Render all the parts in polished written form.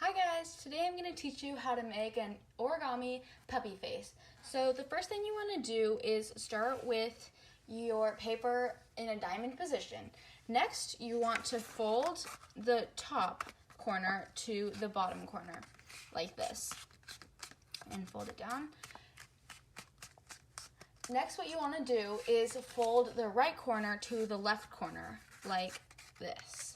Hi guys, today I'm going to teach you how to make an origami puppy face. So the first thing you want to do is start with your paper in a diamond position. Next, you want to fold the top corner to the bottom corner, like this, and fold it down. Next, what you want to do is fold the right corner to the left corner, like this.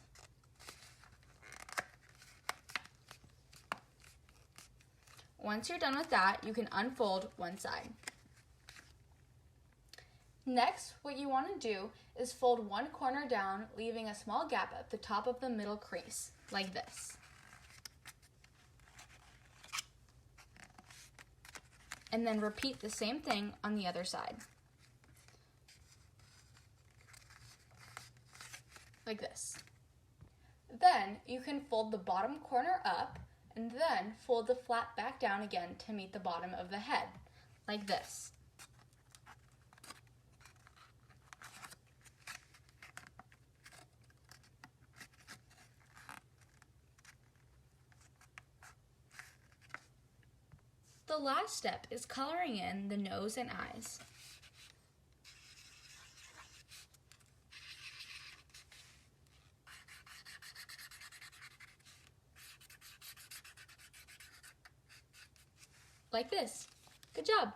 Once you're done with that, you can unfold one side. Next, what you want to do is fold one corner down, leaving a small gap at the top of the middle crease, like this. And then repeat the same thing on the other side. Like this. Then you can fold the bottom corner up and then fold the flap back down again to meet the bottom of the head, like this. The last step is coloring in the nose and eyes. Like this. Good job!